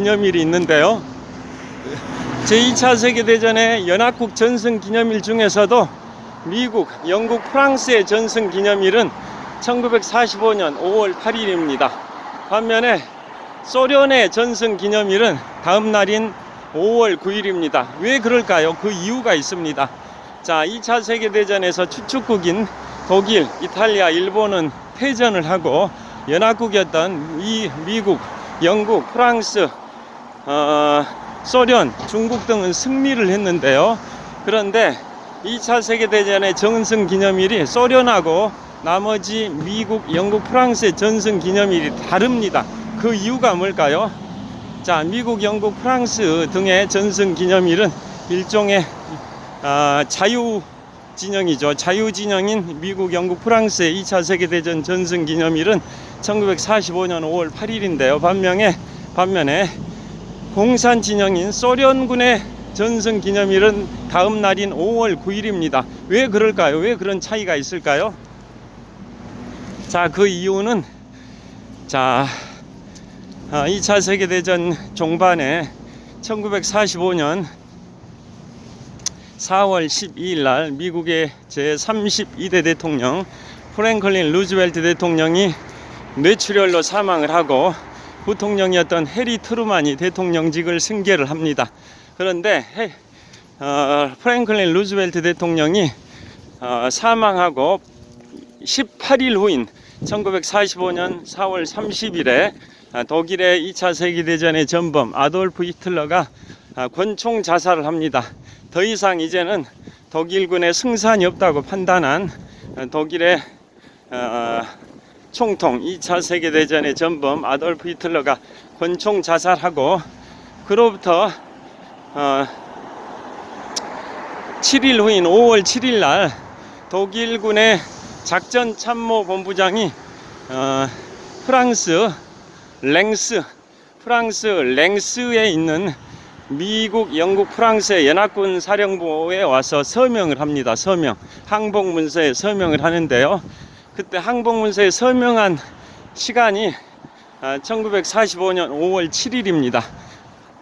기념일이 있는데요. 제2차 세계대전의 연합국 전승 기념일 중에서도 미국, 영국, 프랑스의 전승 기념일은 1945년 5월 8일입니다. 반면에 소련의 전승 기념일은 다음 날인 5월 9일입니다. 왜 그럴까요? 그 이유가 있습니다. 자, 2차 세계대전에서 추축국인 독일, 이탈리아, 일본은 패전을 하고 연합국이었던 미국, 영국, 프랑스, 소련, 중국 등은 승리를 했는데요. 그런데 2차 세계대전의 전승 기념일이 소련하고 나머지 미국, 영국, 프랑스의 전승 기념일이 다릅니다. 그 이유가 뭘까요? 자, 미국, 영국, 프랑스 등의 전승 기념일은 일종의 자유진영이죠. 자유진영인 미국, 영국, 프랑스의 2차 세계대전 전승 기념일은 1945년 5월 8일인데요. 반면에 공산진영인 소련군의 전승 기념일은 다음 날인 5월 9일입니다. 왜 그럴까요? 왜 그런 차이가 있을까요? 자, 그 이유는 2차 세계대전 종반에 1945년 4월 12일 날 미국의 제32대 대통령 프랭클린 루즈벨트 대통령이 뇌출혈로 사망을 하고 부통령이었던 해리 트루만이 대통령직을 승계를 합니다. 그런데 프랭클린 루즈벨트 대통령이 사망하고 18일 후인 1945년 4월 30일에 독일의 2차 세계대전의 전범 아돌프 히틀러가 권총 자살을 합니다. 더 이상 이제는 독일군의 승산이 없다고 판단한 독일의 총통 2차 세계대전의 전범 아돌프 히틀러가 권총 자살하고 그로부터 7일 후인 5월 7일 날 독일군의 작전 참모 본부장이 프랑스 랭스에 있는 미국, 영국, 프랑스의 연합군 사령부에 와서 서명을 합니다. 항복문서에 서명을 하는데요. 그때 항복문서에 서명한 시간이 1945년 5월 7일입니다.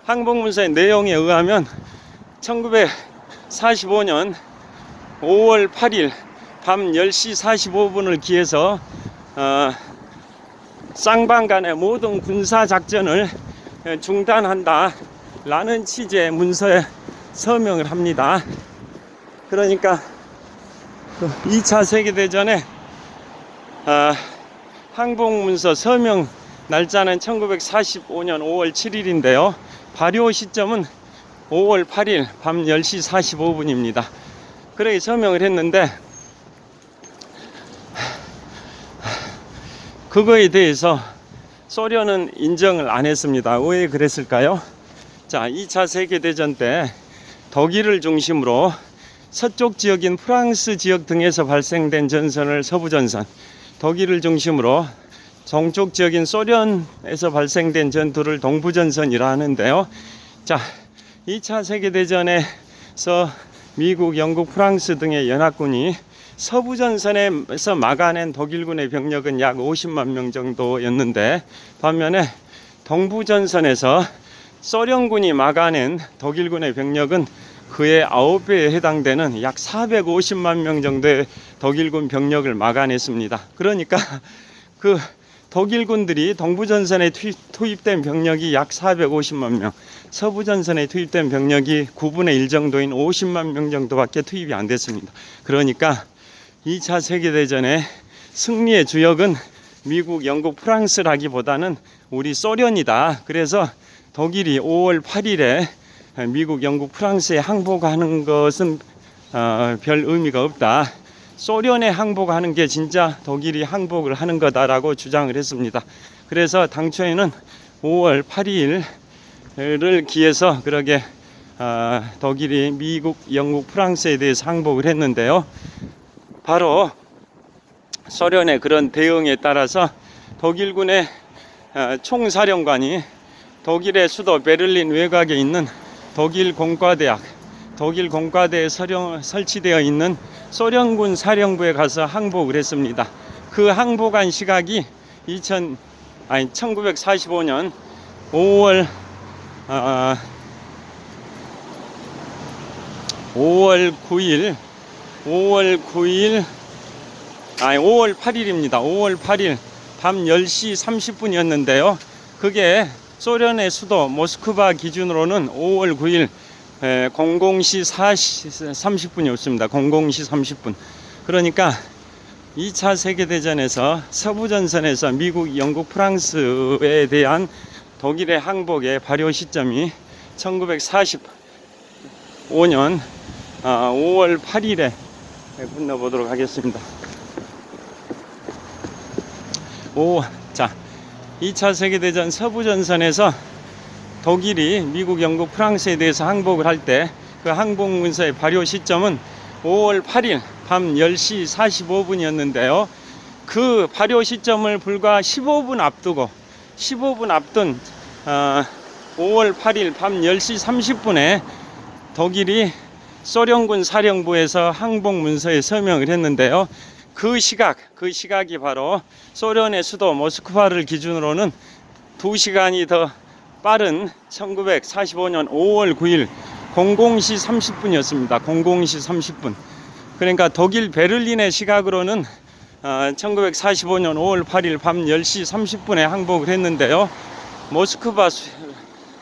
항복문서의 내용에 의하면 1945년 5월 8일 밤 10시 45분을 기해서 쌍방 간의 모든 군사작전을 중단한다 라는 취지의 문서에 서명을 합니다. 그러니까 2차 세계대전에 항복문서 서명 날짜는 1945년 5월 7일인데요. 발효 시점은 5월 8일 밤 10시 45분입니다. 그렇게 서명을 했는데 그거에 대해서 소련은 인정을 안 했습니다. 왜 그랬을까요? 자, 2차 세계대전 때 독일을 중심으로 서쪽 지역인 프랑스 지역 등에서 발생된 전선을 서부전선, 독일을 중심으로 동쪽 지역인 소련에서 발생된 전투를 동부전선이라 하는데요. 자, 2차 세계대전에서 미국, 영국, 프랑스 등의 연합군이 서부전선에서 막아낸 독일군의 병력은 약 50만 명 정도였는데 반면에 동부전선에서 소련군이 막아낸 독일군의 병력은 그의 9배에 해당되는 약 450만 명 정도의 독일군 병력을 막아냈습니다. 그러니까 그 독일군들이 동부전선에 투입된 병력이 약 450만 명, 서부전선에 투입된 병력이 9분의 1 정도인 50만 명 정도밖에 투입이 안 됐습니다. 그러니까 2차 세계대전의 승리의 주역은 미국, 영국, 프랑스라기보다는 우리 소련이다. 그래서 독일이 5월 8일에 미국, 영국, 프랑스에 항복하는 것은 별 의미가 없다. 소련에 항복하는 게 진짜 독일이 항복을 하는 거다라고 주장을 했습니다. 그래서 당초에는 5월 8일을 기해서 그러게 독일이 미국, 영국, 프랑스에 대해서 항복을 했는데요. 바로 소련의 그런 대응에 따라서 독일군의 총사령관이 독일의 수도 베를린 외곽에 있는 독일 공과대에 설치되어 있는 소련군 사령부에 가서 항복을 했습니다. 그 항복한 시각이 1945년 5월 아, 5월 9일, 5월 8일입니다. 5월 8일 밤 10시 30분이었는데요. 그게 소련의 수도 모스크바 기준으로는 5월 9일 00시 30분이었습니다. 00시 30분. 그러니까 2차 세계대전에서 서부전선에서 미국, 영국, 프랑스에 대한 독일의 항복의 발효 시점이 1945년 5월 8일에 건너보도록 하겠습니다. 자, 2차 세계대전 서부전선에서 독일이 미국, 영국, 프랑스에 대해서 항복을 할 때 그 항복 문서의 발효 시점은 5월 8일 밤 10시 45분이었는데요. 그 발효 시점을 불과 15분 앞둔 5월 8일 밤 10시 30분에 독일이 소련군 사령부에서 항복 문서에 서명을 했는데요. 그 시각이 바로 소련의 수도 모스크바를 기준으로는 2시간이 더 빠른 1945년 5월 9일 00시 30분이었습니다. 00시 30분. 그러니까 독일 베를린의 시각으로는 1945년 5월 8일 밤 10시 30분에 항복을 했는데요.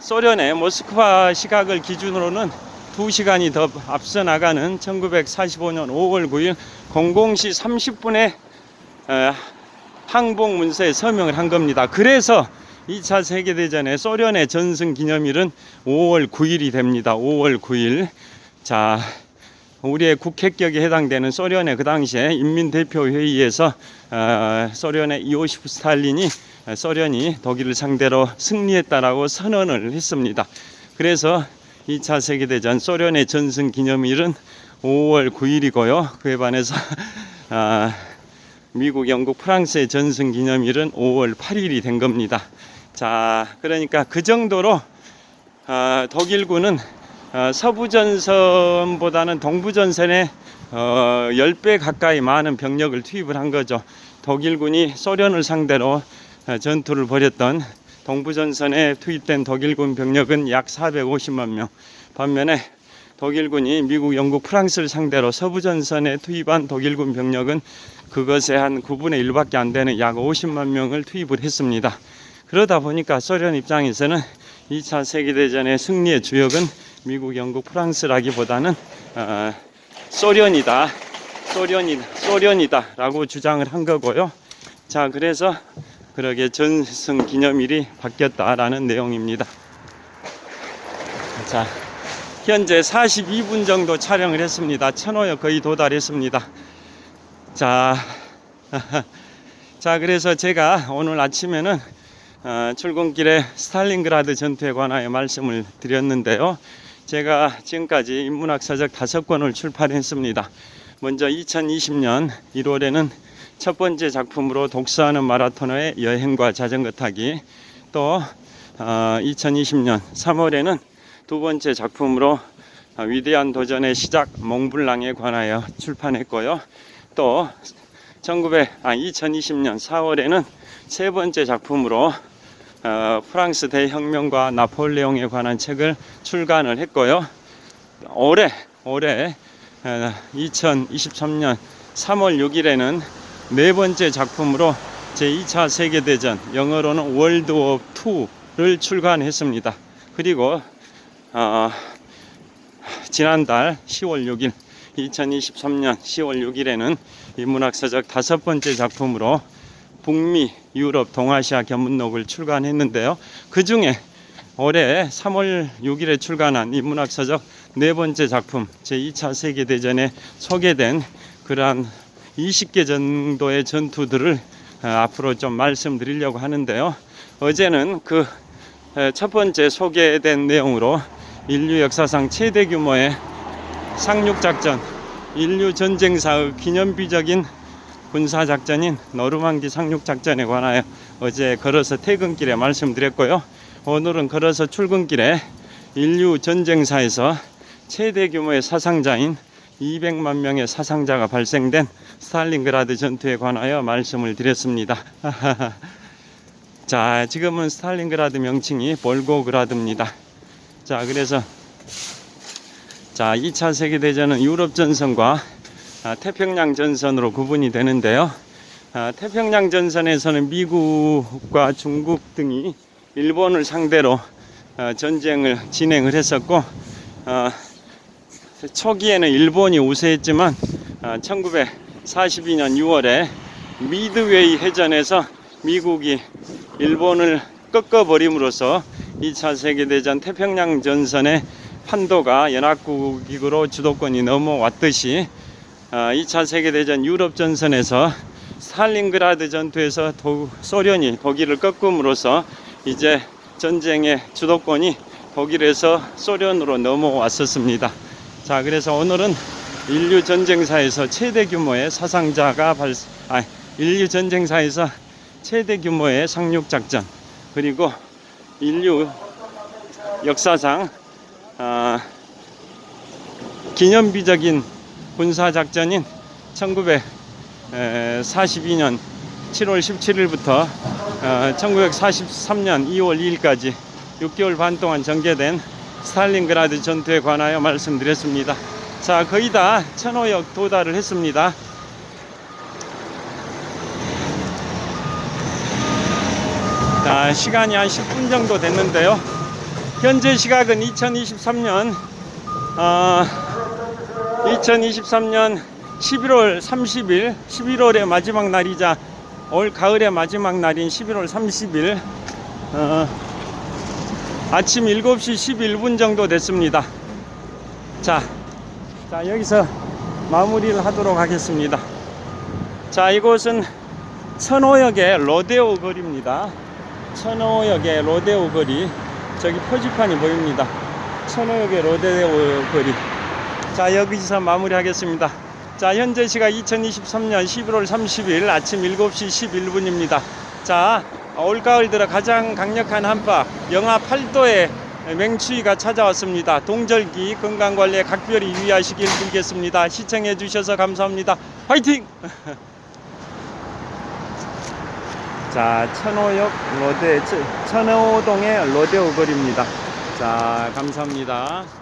소련의 모스크바 시각을 기준으로는 2시간이 더 앞서 나가는 1945년 5월 9일 00시 30분에 항복 문서에 서명을 한 겁니다. 그래서 2차 세계대전의 소련의 전승 기념일은 5월 9일이 됩니다. 5월 9일. 자, 우리의 국회격에 해당되는 소련의 그 당시에 인민대표회의에서 소련의 이오시프 스탈린이 소련이 독일을 상대로 승리했다라고 선언을 했습니다. 그래서 2차 세계대전 소련의 전승 기념일은 5월 9일이고요. 그에 반해서 미국, 영국, 프랑스의 전승 기념일은 5월 8일이 된 겁니다. 자, 그러니까 그 정도로 독일군은 서부전선보다는 동부전선에 10배 가까이 많은 병력을 투입을 한 거죠. 독일군이 소련을 상대로 전투를 벌였던 동부전선에 투입된 독일군 병력은 약 450만 명. 반면에 독일군이 미국, 영국, 프랑스를 상대로 서부전선에 투입한 독일군 병력은 그것의 한 9분의 1밖에 안 되는 약 50만 명을 투입을 했습니다. 그러다 보니까 소련 입장에서는 2차 세계대전의 승리의 주역은 미국, 영국, 프랑스라기보다는 소련이다 라고 주장을 한 거고요. 자, 그래서 그러게 전승 기념일이 바뀌었다라는 내용입니다. 자, 현재 42분 정도 촬영을 했습니다. 천호역 거의 도달했습니다. 자, 그래서 제가 오늘 아침에는 출근길에 스탈린그라드 전투에 관하여 말씀을 드렸는데요. 제가 지금까지 인문학 서적 5권을 출판했습니다. 먼저 2020년 1월에는 첫 번째 작품으로 독서하는 마라토너의 여행과 자전거 타기, 또 2020년 3월에는 두 번째 작품으로 위대한 도전의 시작 몽블랑에 관하여 출판했고요. 또 2020년 4월에는 세 번째 작품으로 프랑스 대혁명과 나폴레옹에 관한 책을 출간을 했고요. 올해 2023년 3월 6일에는 네 번째 작품으로 제2차 세계대전, 영어로는 월드 워 2를 출간했습니다. 그리고 지난달 10월 6일 2023년 10월 6일에는 인문학서적 5번째 작품으로 북미, 유럽, 동아시아 견문록을 출간했는데요. 그 중에 올해 3월 6일에 출간한 인문학서적 네 번째 작품, 제2차 세계대전에 소개된 그러한 20개 정도의 전투들을 앞으로 좀 말씀드리려고 하는데요. 어제는 그 첫 번째 소개된 내용으로 인류 역사상 최대 규모의 상륙작전, 인류 전쟁사의 기념비적인 군사작전인 노르망디 상륙작전에 관하여 어제 걸어서 퇴근길에 말씀드렸고요. 오늘은 걸어서 출근길에 인류 전쟁사에서 최대 규모의 사상자인 200만 명의 사상자가 발생된 스탈린그라드 전투에 관하여 말씀을 드렸습니다. 자, 지금은 스탈린그라드 명칭이 볼고그라드입니다. 자, 그래서 자, 2차 세계대전은 유럽 전선과 태평양 전선으로 구분이 되는데요. 태평양 전선에서는 미국과 중국 등이 일본을 상대로 전쟁을 진행을 했었고, 초기에는 일본이 우세했지만 1942년 6월에 미드웨이 해전에서 미국이 일본을 꺾어버림으로써 2차 세계대전 태평양 전선의 판도가 연합국으로 주도권이 넘어왔듯이 2차 세계대전 유럽 전선에서 스탈린그라드 전투에서 소련이 독일을 꺾음으로써 이제 전쟁의 주도권이 독일에서 소련으로 넘어왔었습니다. 자, 그래서 오늘은 인류 전쟁사에서 최대 규모의 사상자가 인류 전쟁사에서 최대 규모의 상륙 작전, 그리고 인류 역사상 기념비적인 군사작전인 1942년 7월 17일부터 1943년 2월 2일까지 6개월 반 동안 전개된 스탈린그라드 전투에 관하여 말씀드렸습니다. 자, 거의 다 천호역 도달을 했습니다. 자, 시간이 한 10분 정도 됐는데요. 현재 시각은 2023년 11월 30일, 11월의 마지막 날이자 올 가을의 마지막 날인 11월 30일 아침 7시 11분 정도 됐습니다. 자, 여기서 마무리를 하도록 하겠습니다. 자, 이곳은 천호역의 로데오 거리입니다. 천호역의 로데오 거리, 저기 표지판이 보입니다. 천호역의 로데오 거리. 자, 여기서 마무리하겠습니다. 자, 현재 시각 2023년 11월 30일 아침 7시 11분입니다. 자, 올가을 들어 가장 강력한 한파, 영하 8도의 맹추위가 찾아왔습니다. 동절기 건강관리에 각별히 유의하시길 빌겠습니다. 시청해 주셔서 감사합니다. 화이팅! 자, 천호동의 로데오 거리입니다. 자, 감사합니다.